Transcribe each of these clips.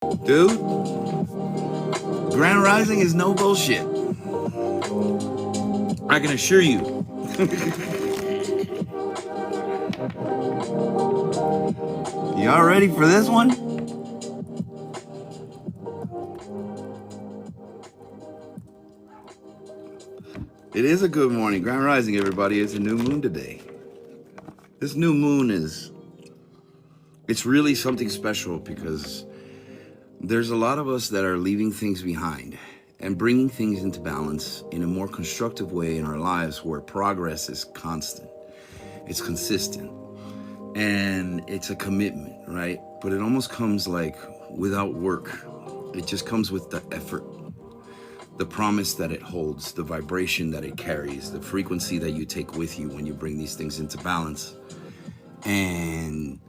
Dude, Grand Rising is no bullshit. I can assure you. Y'all ready for this one? It is a good morning. Grand Rising, everybody. It's a new moon today. This new moon it's really something special because there's a lot of us that are leaving things behind and bringing things into balance in a more constructive way in our lives where progress is constant, it's consistent, and it's a commitment, right? But it almost comes like without work. It just comes with the effort, the promise that it holds, the vibration that it carries, the frequency that you take with you when you bring these things into balance. And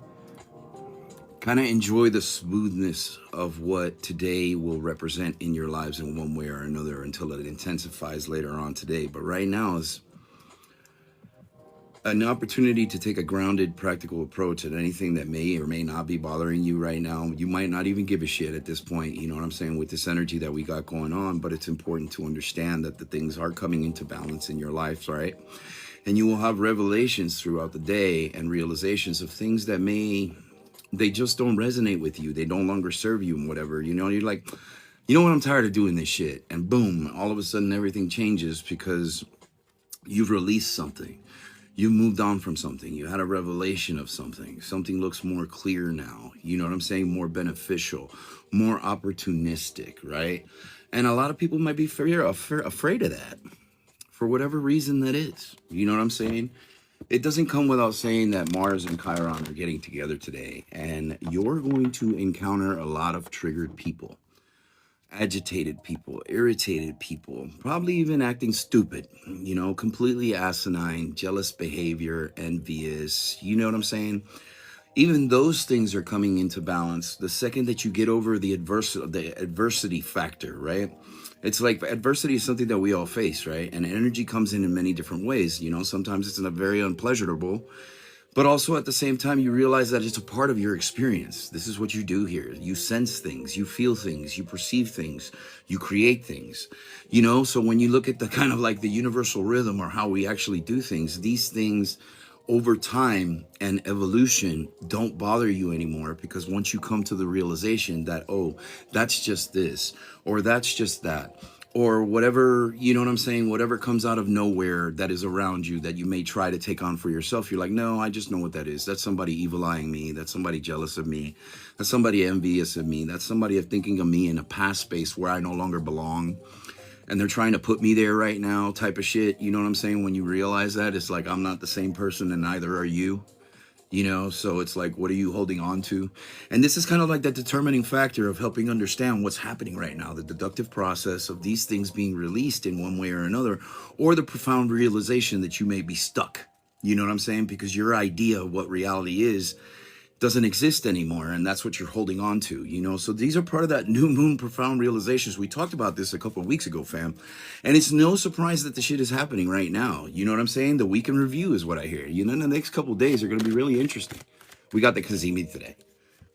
kind of enjoy the smoothness of what today will represent in your lives in one way or another until it intensifies later on today. But right now is an opportunity to take a grounded, practical approach at anything that may or may not be bothering you right now. You might not even give a shit at this point, you know what I'm saying, with this energy that we got going on, but it's important to understand that the things are coming into balance in your life, right? And you will have revelations throughout the day and realizations of things that they just don't resonate with you. They no longer serve you and whatever, you know, you're like, you know what, I'm tired of doing this shit. And boom, all of a sudden everything changes because you've released something. You moved on from something. You had a revelation of something. Something looks more clear now. You know what I'm saying? More beneficial, more opportunistic, right? And a lot of people might be afraid of that for whatever reason that is. You know what I'm saying? It doesn't come without saying that Mars and Chiron are getting together today, and you're going to encounter a lot of triggered people, agitated people, irritated people, probably even acting stupid, you know, completely asinine, jealous behavior, envious, you know what I'm saying? Even those things are coming into balance the second that you get over the adversity factor, right? It's like adversity is something that we all face, right? And energy comes in many different ways. You know, sometimes it's in a very unpleasurable, but also at the same time, you realize that it's a part of your experience. This is what you do here. You sense things, you feel things, you perceive things, you create things, you know? So when you look at the kind of like the universal rhythm or how we actually do things, these things over time and evolution don't bother you anymore, because once you come to the realization that, oh, that's just this, or that's just that, or whatever, you know what I'm saying, whatever comes out of nowhere that is around you that you may try to take on for yourself, you're like, no, I just know what that is. That's somebody evil eyeing me. That's somebody jealous of me. That's somebody envious of me. That's somebody thinking of me in a past space where I no longer belong, and they're trying to put me there right now type of shit. You know what I'm saying? When you realize that, it's like, I'm not the same person and neither are you, you know? So it's like, what are you holding on to? And this is kind of like that determining factor of helping understand what's happening right now, the deductive process of these things being released in one way or another, or the profound realization that you may be stuck. You know what I'm saying? Because your idea of what reality is doesn't exist anymore, and that's what you're holding on to, you know? So these are part of that new moon profound realizations. We talked about this a couple of weeks ago, fam, and it's no surprise that the shit is happening right now. You know what I'm saying? The week in review is what I hear. You know, the next couple of days are going to be really interesting. We got the Kazimi today.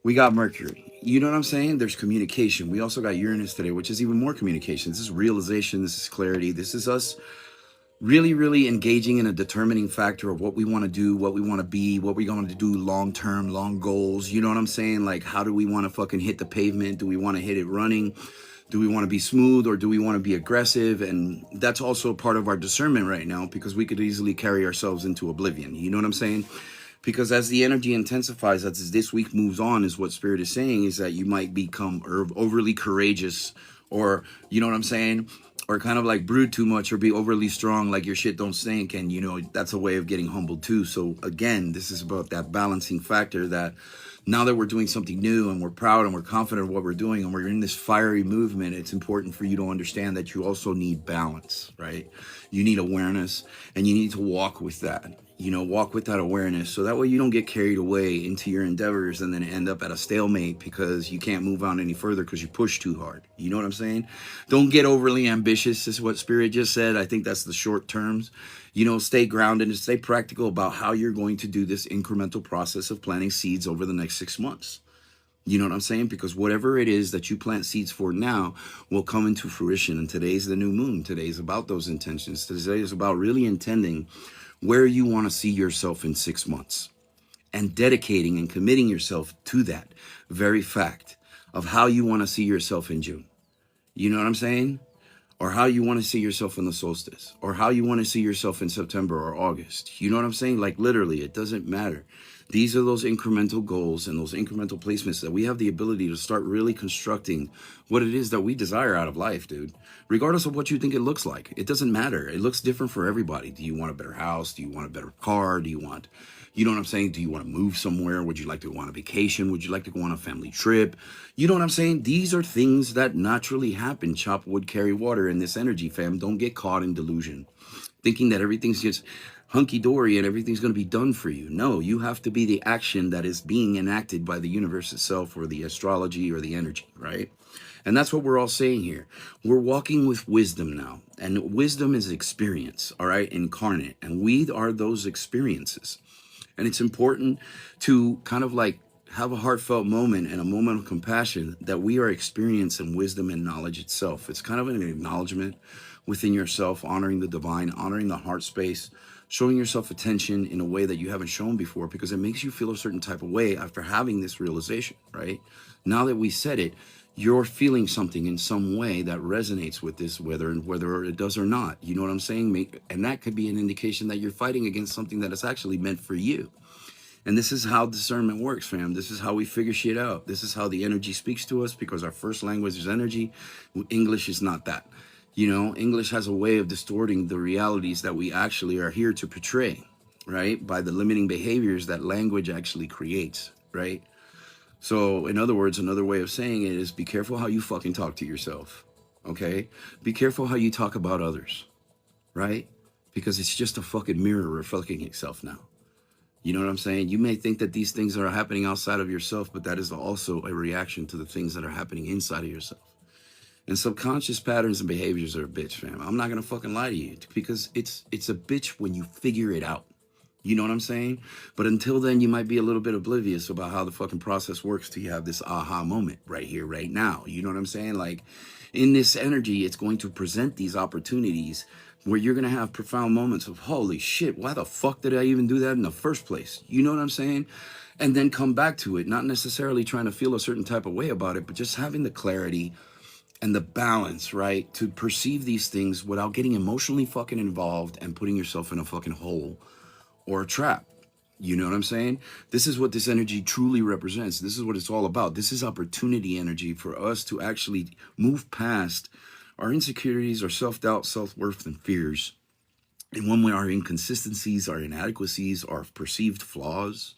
We got Mercury. You know what I'm saying? There's communication. We also got Uranus today, which is even more communication. This is realization. This is clarity. This is us really, really engaging in a determining factor of what we want to do, what we want to be, what we're going to do long term, long goals. You know what I'm saying? Like, how do we want to fucking hit the pavement? Do we want to hit it running? Do we want to be smooth, or do we want to be aggressive? And that's also part of our discernment right now, because we could easily carry ourselves into oblivion. You know what I'm saying? Because as the energy intensifies, as this week moves on, is what Spirit is saying, is that you might become overly courageous, or, you know what I'm saying? Or kind of like brood too much, or be overly strong, like your shit don't stink. And, you know, that's a way of getting humbled too. So again, this is about that balancing factor, that now that we're doing something new and we're proud and we're confident of what we're doing and we're in this fiery movement, it's important for you to understand that you also need balance, right? You need awareness, and you need to walk with that. You know, walk with that awareness, so that way you don't get carried away into your endeavors and then end up at a stalemate because you can't move on any further because you push too hard. You know what I'm saying? Don't get overly ambitious, is what Spirit just said. I think that's the short terms. You know, stay grounded and stay practical about how you're going to do this incremental process of planting seeds over the next 6 months. You know what I'm saying? Because whatever it is that you plant seeds for now will come into fruition. And today's the new moon. Today's about those intentions. Today is about really intending where you want to see yourself in 6 months and dedicating and committing yourself to that very fact of how you want to see yourself in June. You know what I'm saying? Or how you want to see yourself in the solstice, or how you want to see yourself in September or August. You know what I'm saying? Like literally, it doesn't matter. These are those incremental goals and those incremental placements that we have the ability to start really constructing what it is that we desire out of life, dude. Regardless of what you think it looks like, it doesn't matter. It looks different for everybody. Do you want a better house? Do you want a better car? Do you want, you know what I'm saying? Do you want to move somewhere? Would you like to go on a vacation? Would you like to go on a family trip? You know what I'm saying? These are things that naturally happen. Chop wood, carry water in this energy, fam. Don't get caught in delusion, thinking that everything's just hunky-dory and everything's going to be done for you. No, you have to be the action that is being enacted by the universe itself, or the astrology, or the energy, right? And that's what we're all saying here. We're walking with wisdom now. And wisdom is experience, all right, incarnate. And we are those experiences. And it's important to kind of like have a heartfelt moment and a moment of compassion that we are experiencing wisdom and knowledge itself. It's kind of an acknowledgement within yourself, honoring the divine, honoring the heart space, showing yourself attention in a way that you haven't shown before, because it makes you feel a certain type of way after having this realization, right? Now that we said it, you're feeling something in some way that resonates with this, whether it does or not. You know what I'm saying? And that could be an indication that you're fighting against something that is actually meant for you. And this is how discernment works, fam. This is how we figure shit out. This is how the energy speaks to us, because our first language is energy. English is not that. You know, English has a way of distorting the realities that we actually are here to portray, right? By the limiting behaviors that language actually creates, right? So in other words, another way of saying it is be careful how you fucking talk to yourself, okay? Be careful how you talk about others, right? Because it's just a fucking mirror reflecting itself now. You know what I'm saying? You may think that these things are happening outside of yourself, but that is also a reaction to the things that are happening inside of yourself. And subconscious patterns and behaviors are a bitch, fam. I'm not gonna fucking lie to you, because it's a bitch when you figure it out. You know what I'm saying? But until then, you might be a little bit oblivious about how the fucking process works till you have this aha moment right here, right now. You know what I'm saying? Like in this energy, it's going to present these opportunities where you're gonna have profound moments of, holy shit, why the fuck did I even do that in the first place? You know what I'm saying? And then come back to it, not necessarily trying to feel a certain type of way about it, but just having the clarity and the balance, right, to perceive these things without getting emotionally fucking involved and putting yourself in a fucking hole or a trap. You know what I'm saying? This is what this energy truly represents. This is what it's all about. This is opportunity energy for us to actually move past our insecurities, our self-doubt, self-worth, and fears. And one way, our inconsistencies, our inadequacies, our perceived flaws.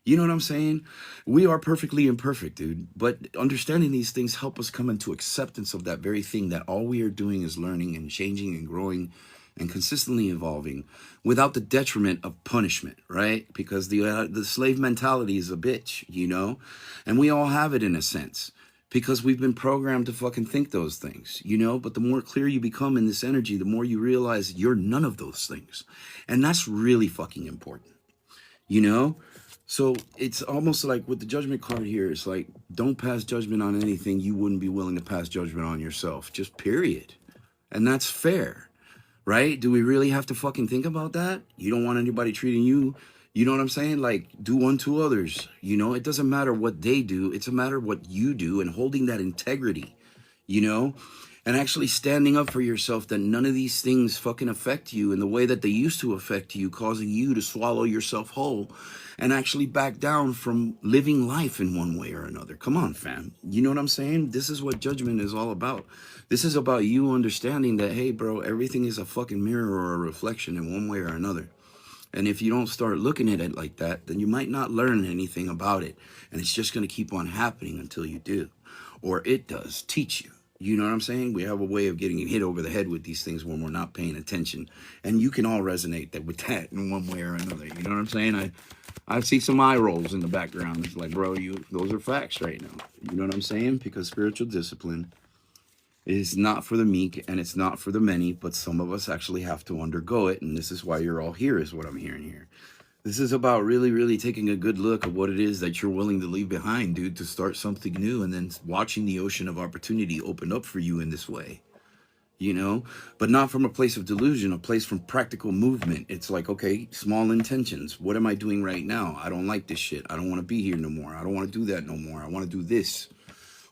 You know what I'm saying? We are perfectly imperfect, dude. But understanding these things help us come into acceptance of that very thing, that all we are doing is learning and changing and growing and consistently evolving without the detriment of punishment, right? Because the slave mentality is a bitch, you know? And we all have it in a sense, because we've been programmed to fucking think those things, you know? But the more clear you become in this energy, the more you realize you're none of those things. And that's really fucking important, you know? So it's almost like with the judgment card here, it's like, don't pass judgment on anything you wouldn't be willing to pass judgment on yourself, just period. And that's fair, right? Do we really have to fucking think about that? You don't want anybody treating you, you know what I'm saying? Like, do unto others, you know? It doesn't matter what they do. It's a matter of what you do, and holding that integrity, you know? And actually standing up for yourself, that none of these things fucking affect you in the way that they used to affect you, causing you to swallow yourself whole and actually back down from living life in one way or another. Come on, fam. You know what I'm saying? This is what judgment is all about. This is about you understanding that, hey, bro, everything is a fucking mirror or a reflection in one way or another. And if you don't start looking at it like that, then you might not learn anything about it. And it's just going to keep on happening until you do. Or it does teach you. You know what I'm saying? We have a way of getting hit over the head with these things when we're not paying attention. And you can all resonate with that in one way or another. You know what I'm saying? I see some eye rolls in the background. It's like, bro, those are facts right now. You know what I'm saying? Because spiritual discipline is not for the meek and it's not for the many, but some of us actually have to undergo it. And this is why you're all here, is what I'm hearing here. This is about really, really taking a good look at what it is that you're willing to leave behind, dude, to start something new, and then watching the ocean of opportunity open up for you in this way, you know, but not from a place of delusion, a place from practical movement. It's like, okay, small intentions. What am I doing right now? I don't like this shit. I don't want to be here no more. I don't want to do that no more. I want to do this.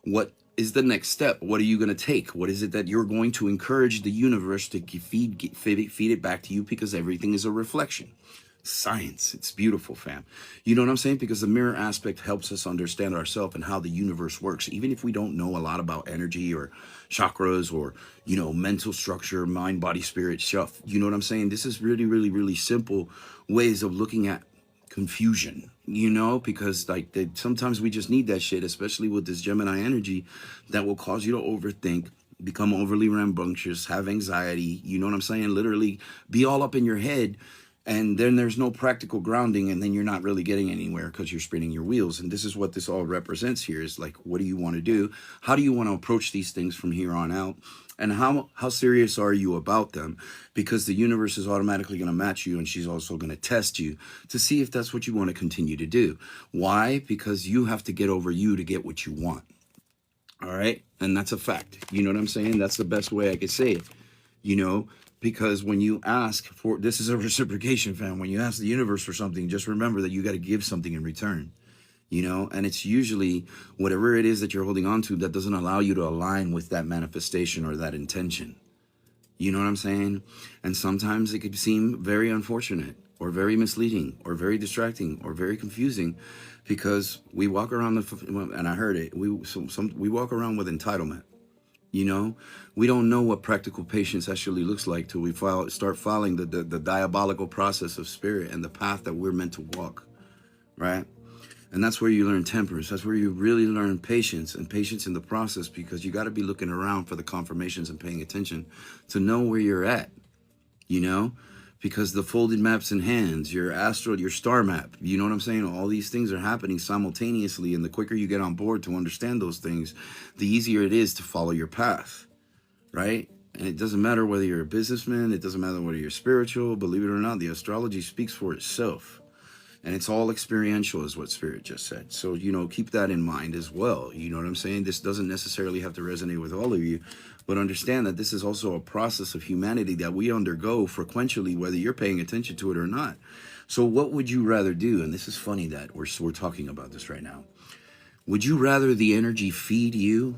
What is the next step? What are you going to take? What is it that you're going to encourage the universe to feed it back to you? Because everything is a reflection. Science, it's beautiful, fam. You know what I'm saying? Because the mirror aspect helps us understand ourselves and how the universe works. Even if we don't know a lot about energy or chakras or, you know, mental structure, mind, body, spirit stuff. You know what I'm saying? This is really, really, really simple ways of looking at confusion, you know, because like sometimes we just need that shit, especially with this Gemini energy that will cause you to overthink, become overly rambunctious, have anxiety, you know what I'm saying? Literally be all up in your head, and then there's no practical grounding, and then you're not really getting anywhere because you're spinning your wheels. And this is what this all represents here is like, what do you want to do? How do you want to approach these things from here on out? And how serious are you about them? Because the universe is automatically going to match you, and she's also going to test you to see if that's what you want to continue to do. Why? Because you have to get over you to get what you want. All right? And that's a fact. You know what I'm saying? That's the best way I could say it. You know, because when you ask for, this is a reciprocation, fam. When you ask the universe for something, just remember that you got to give something in return, you know, and it's usually whatever it is that you're holding on to that doesn't allow you to align with that manifestation or that intention. You know what I'm saying? And sometimes it could seem very unfortunate or very misleading or very distracting or very confusing because we walk around and I heard it, we walk around with entitlement. You know, we don't know what practical patience actually looks like till we start following the diabolical process of spirit and the path that we're meant to walk, right? And that's where you learn temperance. That's where you really learn patience and patience in the process, because you got to be looking around for the confirmations and paying attention to know where you're at, you know, because the folded maps in hands, your astral, your star map, you know what I'm saying? All these things are happening simultaneously. And the quicker you get on board to understand those things, the easier it is to follow your path, right? And it doesn't matter whether you're a businessman. It doesn't matter whether you're spiritual. Believe it or not, the astrology speaks for itself. And it's all experiential is what Spirit just said. So, you know, keep that in mind as well. You know what I'm saying? This doesn't necessarily have to resonate with all of you, but understand that this is also a process of humanity that we undergo frequently, whether you're paying attention to it or not. So what would you rather do? And this is funny that we're talking about this right now. Would you rather the energy feed you?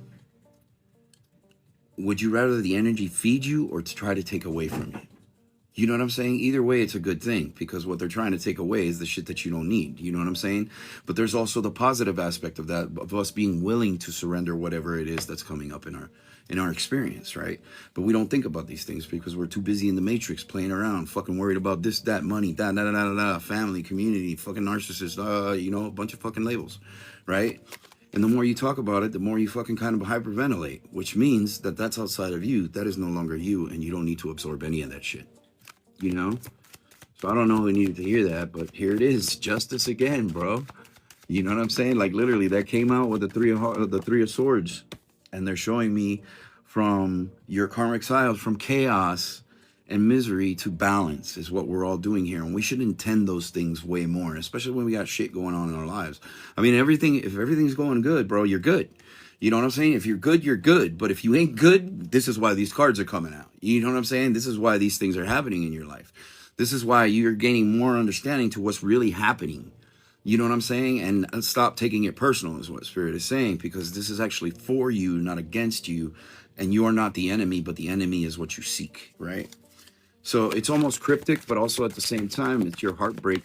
Would you rather the energy feed you or to try to take away from you? You know what I'm saying? Either way, it's a good thing, because what they're trying to take away is the shit that you don't need. You know what I'm saying? But there's also the positive aspect of that, of us being willing to surrender whatever it is that's coming up in our experience, right? But we don't think about these things because we're too busy in the matrix playing around, fucking worried about this, that, money, family, community, fucking narcissist, you know, a bunch of fucking labels, right? And the more you talk about it, the more you fucking kind of hyperventilate, which means that that's outside of you. That is no longer you, and you don't need to absorb any of that shit. You know? So I don't know who needed to hear that, but here it is. Justice again, bro. You know what I'm saying? Like literally that came out with the three of swords. And they're showing me from your karmic cycles, from chaos and misery to balance is what we're all doing here. And we should intend those things way more, especially when we got shit going on in our lives. I mean, if everything's going good, bro, you're good. You know what I'm saying? If you're good, you're good. But if you ain't good, this is why these cards are coming out. You know what I'm saying? This is why these things are happening in your life. This is why you're gaining more understanding to what's really happening. You know what I'm saying? And stop taking it personal is what Spirit is saying, because this is actually for you, not against you. And you are not the enemy, but the enemy is what you seek, right? So it's almost cryptic, but also at the same time, it's your heartbreak.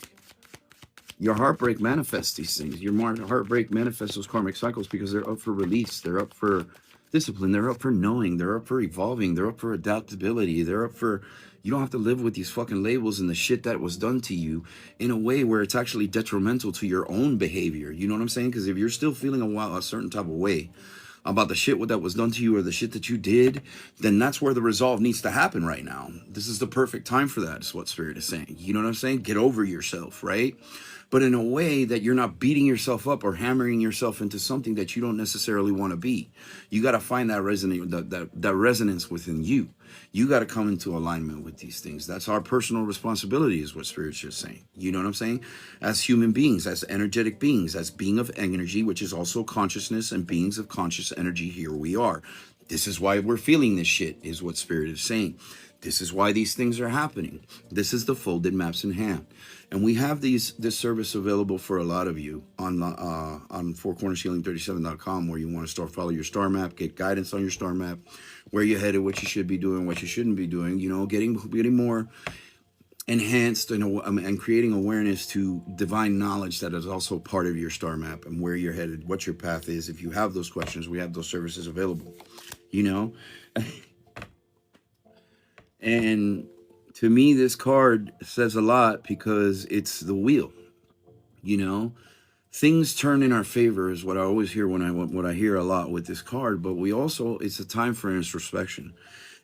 Your heartbreak manifests these things. Your heartbreak manifests those karmic cycles because they're up for release. They're up for discipline. They're up for knowing. They're up for evolving. They're up for adaptability. They're up for, you don't have to live with these fucking labels and the shit that was done to you in a way where it's actually detrimental to your own behavior. You know what I'm saying? Because if you're still feeling a certain type of way about the shit that was done to you or the shit that you did, then that's where the resolve needs to happen right now. This is the perfect time for that, is what Spirit is saying. You know what I'm saying? Get over yourself, right? but in a way that you're not beating yourself up or hammering yourself into something that you don't necessarily want to be. You got to find that resonance within you. You got to come into alignment with these things. That's our personal responsibility, is what Spirit's just saying. You know what I'm saying? As human beings, as energetic beings, as being of energy, which is also consciousness, and beings of conscious energy, here we are. This is why we're feeling this shit, is what Spirit is saying. This is why these things are happening. This is the folded maps in hand. And we have this service available for a lot of you on fourcornershealing37.com, where you want to start follow your star map, get guidance on your star map, where you're headed, what you should be doing, what you shouldn't be doing, you know, getting more enhanced and creating awareness to divine knowledge that is also part of your star map, and where you're headed, what your path is. If you have those questions, we have those services available, you know. And to me, this card says a lot, because it's the wheel, you know. Things turn in our favor is what I always hear what I hear a lot with this card. But it's a time for introspection.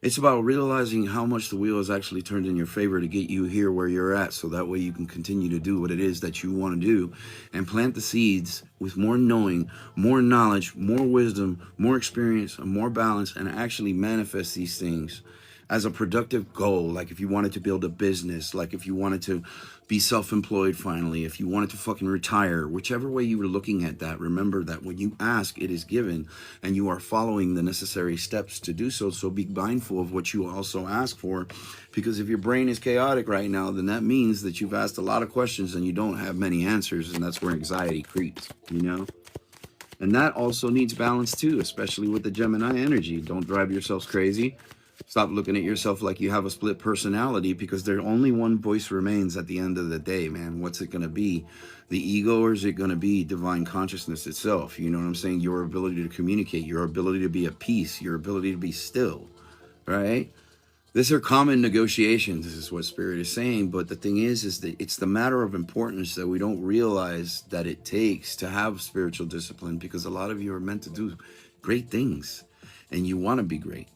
It's about realizing how much the wheel has actually turned in your favor to get you here where you're at, so that way you can continue to do what it is that you want to do, and plant the seeds with more knowing, more knowledge, more wisdom, more experience, and more balance, and actually manifest these things as a productive goal. Like if you wanted to build a business, like if you wanted to be self-employed finally, if you wanted to fucking retire, whichever way you were looking at that, remember that when you ask, it is given, and you are following the necessary steps to do so. So be mindful of what you also ask for, because if your brain is chaotic right now, then that means that you've asked a lot of questions and you don't have many answers, and that's where anxiety creeps, you know? And that also needs balance too, especially with the Gemini energy. Don't drive yourselves crazy. Stop looking at yourself like you have a split personality, because there only one voice remains at the end of the day, man. What's it going to be? The ego, or is it going to be divine consciousness itself? You know what I'm saying? Your ability to communicate, your ability to be at peace, your ability to be still, right? These are common negotiations. This is what Spirit is saying. But the thing is that it's the matter of importance that we don't realize that it takes to have spiritual discipline, because a lot of you are meant to do great things and you want to be great.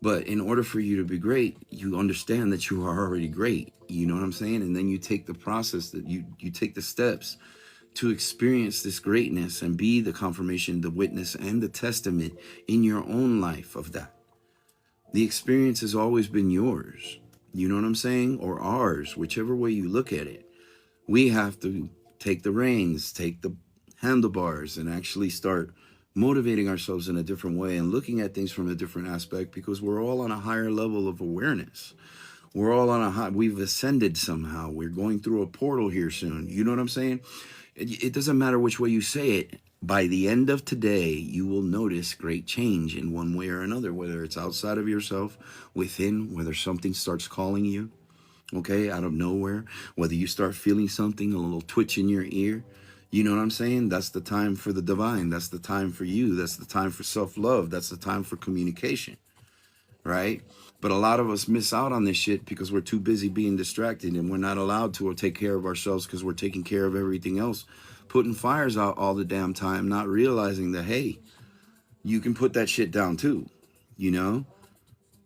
But in order for you to be great, you understand that you are already great. You know what I'm saying? And then you take the process, that you take the steps to experience this greatness and be the confirmation, the witness, and the testament in your own life of that. The experience has always been yours. You know what I'm saying? Or ours, whichever way you look at it. We have to take the reins, take the handlebars, and actually start motivating ourselves in a different way and looking at things from a different aspect, because we're all on a higher level of awareness. We're all on we've ascended somehow. We're going through a portal here soon. You know what I'm saying? It doesn't matter which way you say it. By the end of today, you will notice great change in one way or another, whether it's outside of yourself, within, whether something starts calling you, okay, out of nowhere, whether you start feeling something, a little twitch in your ear. You know what I'm saying? That's the time for the divine. That's the time for you. That's the time for self-love. That's the time for communication, right? But a lot of us miss out on this shit because we're too busy being distracted, and we're not allowed to take care of ourselves because we're taking care of everything else, putting fires out all the damn time, not realizing that, hey, you can put that shit down too, you know?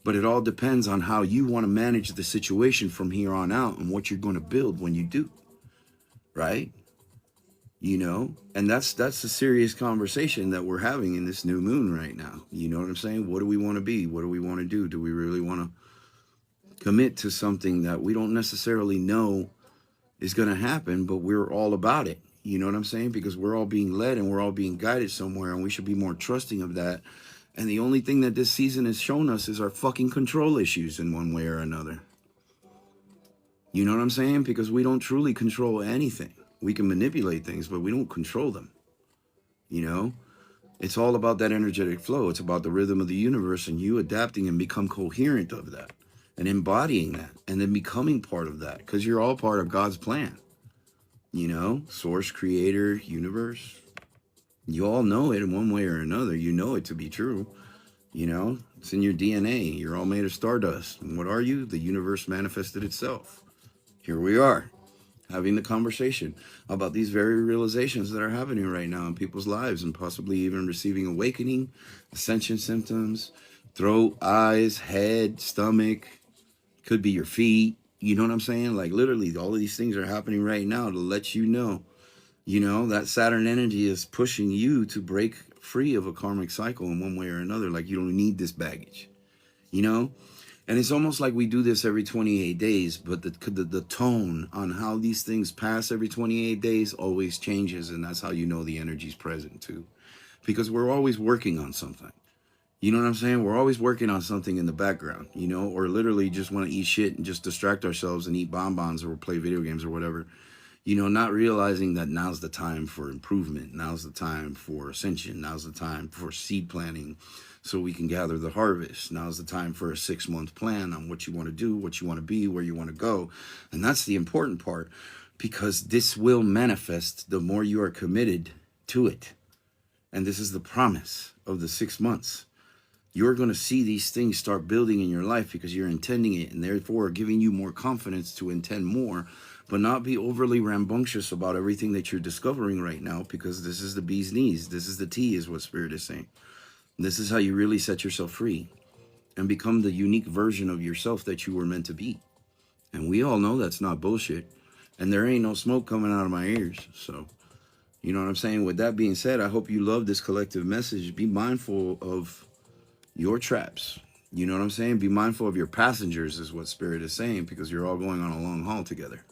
But it all depends on how you want to manage the situation from here on out, and what you're going to build when you do, right? You know, and that's a serious conversation that we're having in this new moon right now. You know what I'm saying? What do we want to be? What do we want to do? Do we really want to commit to something that we don't necessarily know is going to happen, but we're all about it? You know what I'm saying? Because we're all being led and we're all being guided somewhere, and we should be more trusting of that. And the only thing that this season has shown us is our fucking control issues in one way or another. You know what I'm saying? Because we don't truly control anything. We can manipulate things, but we don't control them. You know, it's all about that energetic flow. It's about the rhythm of the universe, and you adapting and become coherent of that and embodying that and then becoming part of that, because you're all part of God's plan. You know, source, creator, universe. You all know it in one way or another. You know it to be true. You know, it's in your DNA. You're all made of stardust. And what are you? The universe manifested itself. Here we are, having the conversation about these very realizations that are happening right now in people's lives, and possibly even receiving awakening, ascension symptoms, throat, eyes, head, stomach, could be your feet, You know what I'm saying? Like literally all of these things are happening right now to let you know, that Saturn energy is pushing you to break free of a karmic cycle in one way or another. Like you don't need this baggage, you know? And it's almost like we do this every 28 days, but the tone on how these things pass every 28 days always changes. And that's how you know the energy's present too. Because we're always working on something. You know what I'm saying? We're always working on something in the background, or literally just want to eat shit and just distract ourselves and eat bonbons or play video games or whatever. Not realizing that now's the time for improvement. Now's the time for ascension. Now's the time for seed planting so we can gather the harvest. Now's the time for a 6-month plan on what you want to do, what you want to be, where you want to go. And that's the important part, because this will manifest the more you are committed to it. And this is the promise of the 6 months. You're going to see these things start building in your life because you're intending it, and therefore giving you more confidence to intend more, but not be overly rambunctious about everything that you're discovering right now, because this is the bee's knees. This is the tea, is what Spirit is saying. This is how you really set yourself free and become the unique version of yourself that you were meant to be. And we all know that's not bullshit. And there ain't no smoke coming out of my ears. So, you know what I'm saying? With that being said, I hope you love this collective message. Be mindful of your traps. You know what I'm saying? Be mindful of your passengers, is what Spirit is saying, because you're all going on a long haul together,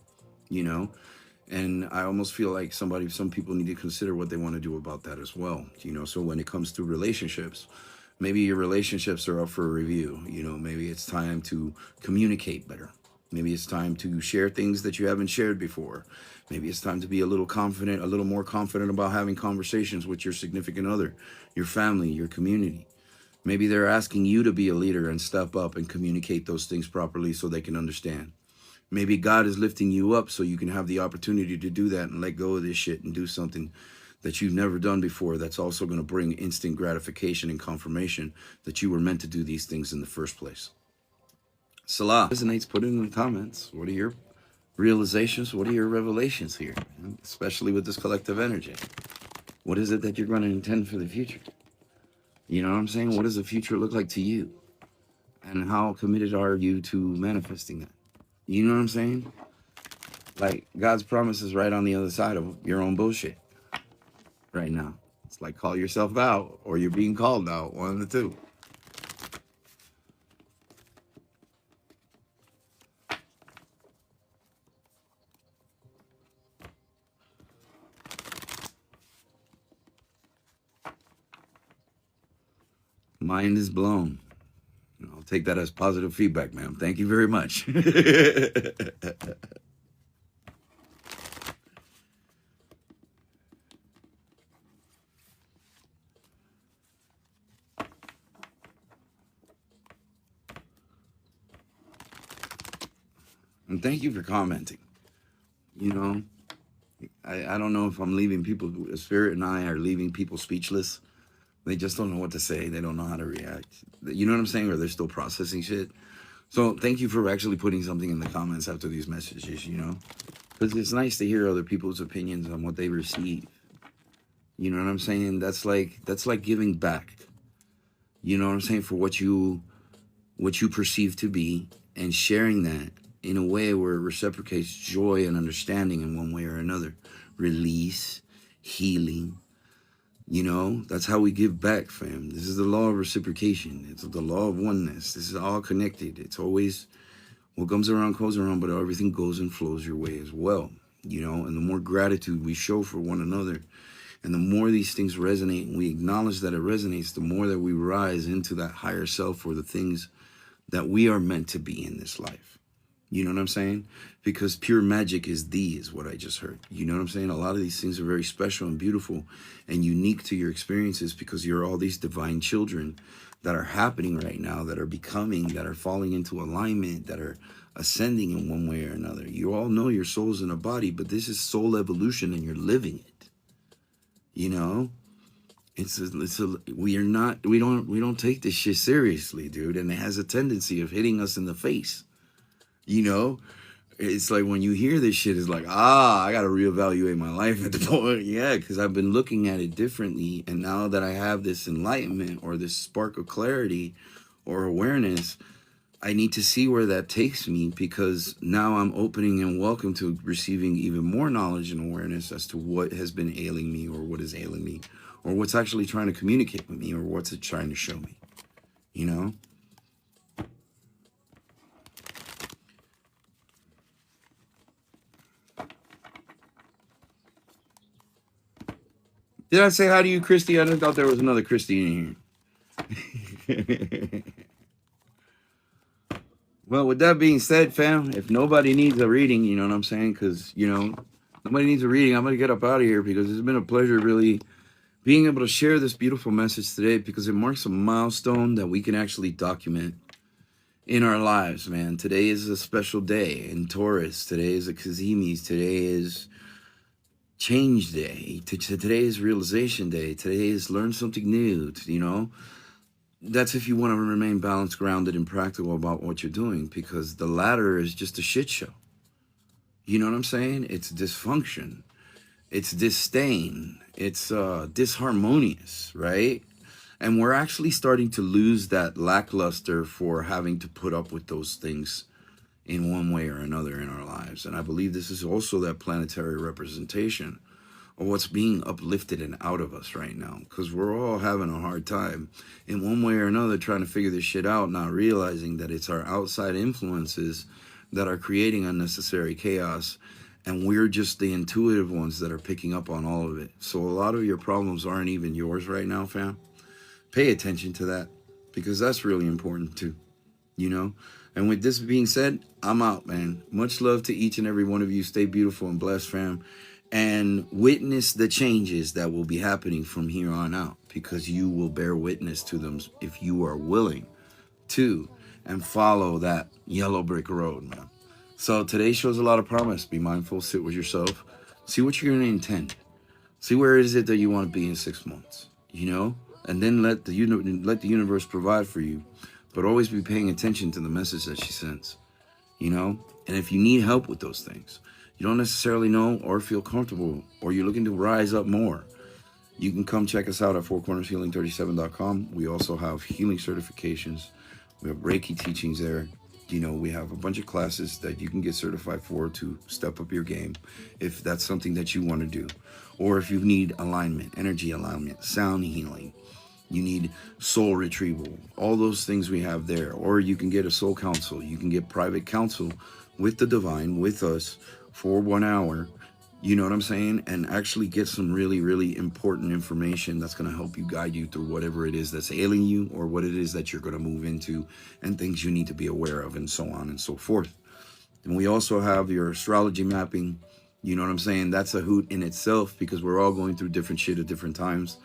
And I almost feel like some people need to consider what they want to do about that as well. So when it comes to relationships, maybe your relationships are up for a review. Maybe it's time to communicate better. Maybe it's time to share things that you haven't shared before. Maybe it's time to be a little more confident about having conversations with your significant other, your family, your community. Maybe they're asking you to be a leader and step up and communicate those things properly so they can understand. Maybe God is lifting you up so you can have the opportunity to do that and let go of this shit and do something that you've never done before, that's also going to bring instant gratification and confirmation that you were meant to do these things in the first place. Salah resonates, put it in the comments. What are your realizations? What are your revelations here? Especially with this collective energy. What is it that you're going to intend for the future? You know what I'm saying? What does the future look like to you? And how committed are you to manifesting that? You know what I'm saying? Like, God's promise is right on the other side of your own bullshit right now. It's like, call yourself out, or you're being called out, one of the two. Mind is blown. I'll take that as positive feedback, ma'am. Thank you very much. And thank you for commenting. I don't know if I'm leaving people, Spirit and I are leaving people speechless. They just don't know what to say. They don't know how to react. You know what I'm saying? Or they're still processing shit. So thank you for actually putting something in the comments after these messages, because it's nice to hear other people's opinions on what they receive. You know what I'm saying? That's like giving back. You know what I'm saying? For what you perceive to be, and sharing that in a way where it reciprocates joy and understanding in one way or another. Release, healing. That's how we give back, fam. This is the law of reciprocation. It's the law of oneness. This is all connected. It's always what comes around goes around, but everything goes and flows your way as well. And the more gratitude we show for one another, and the more these things resonate and we acknowledge that it resonates, the more that we rise into that higher self or the things that we are meant to be in this life. You know what I'm saying? Because pure magic is what I just heard. You know what I'm saying? A lot of these things are very special and beautiful and unique to your experiences, because you're all these divine children that are happening right now, that are becoming, that are falling into alignment, that are ascending in one way or another. You all know your soul's in a body, but this is soul evolution and you're living it. We don't take this shit seriously, dude. And it has a tendency of hitting us in the face. It's like when you hear this shit, it's like, I got to reevaluate my life at the point. Yeah, because I've been looking at it differently. And now that I have this enlightenment or this spark of clarity or awareness, I need to see where that takes me, because now I'm opening and welcome to receiving even more knowledge and awareness as to what has been ailing me, or what is ailing me, or what's actually trying to communicate with me, or what's it trying to show me, you know? Did I say hi to you, Christy? I just thought there was another Christy in here. Well, with that being said, fam, if nobody needs a reading, you know what I'm saying? Because, nobody needs a reading. I'm going to get up out of here, because it's been a pleasure really being able to share this beautiful message today, because it marks a milestone that we can actually document in our lives, man. Today is a special day in Taurus. Today is a Kazimis. Today is change day. Today is realization day. Today is learn something new, That's if you want to remain balanced, grounded, and practical about what you're doing, because the latter is just a shit show. You know what I'm saying? It's dysfunction. It's disdain. It's disharmonious, right? And we're actually starting to lose that lackluster for having to put up with those things in one way or another in our lives. And I believe this is also that planetary representation of what's being uplifted and out of us right now, because we're all having a hard time in one way or another trying to figure this shit out, not realizing that it's our outside influences that are creating unnecessary chaos, and we're just the intuitive ones that are picking up on all of it. So a lot of your problems aren't even yours right now, fam. Pay attention to that, because that's really important too, And with this being said, I'm out, man. Much love to each and every one of you. Stay beautiful and blessed, fam. And witness the changes that will be happening from here on out, because you will bear witness to them if you are willing to and follow that yellow brick road, man. So today shows a lot of promise. Be mindful, sit with yourself, see what you're going to intend, see where is it that you want to be in 6 months, and then let the universe provide for you, but always be paying attention to the message that she sends, and if you need help with those things, you don't necessarily know or feel comfortable, or you're looking to rise up more, you can come check us out at fourcornershealing37.com. We also have healing certifications. We have Reiki teachings there. We have a bunch of classes that you can get certified for to step up your game, if that's something that you want to do. Or if you need alignment, energy alignment, sound healing, you need soul retrieval, all those things we have there. Or you can get a soul counsel. You can get private counsel with the divine, with us, for 1 hour, you know what I'm saying? And actually get some really, really important information that's going to help you guide you through whatever it is that's ailing you, or what it is that you're going to move into, and things you need to be aware of, and so on and so forth. And we also have your astrology mapping. You know what I'm saying? That's a hoot in itself, because we're all going through different shit at different times.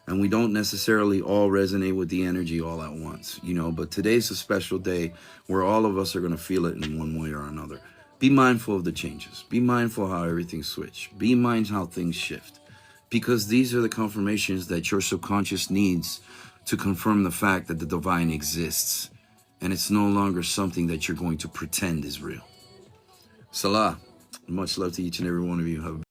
And we don't necessarily all resonate with the energy all at once, but today's a special day where all of us are going to feel it in one way or another. Be mindful of the changes. Be mindful how everything switch. Be mindful how things shift, because these are the confirmations that your subconscious needs to confirm the fact that the divine exists, and it's no longer something that you're going to pretend is real. Salah. Much love to each and every one of you. Have a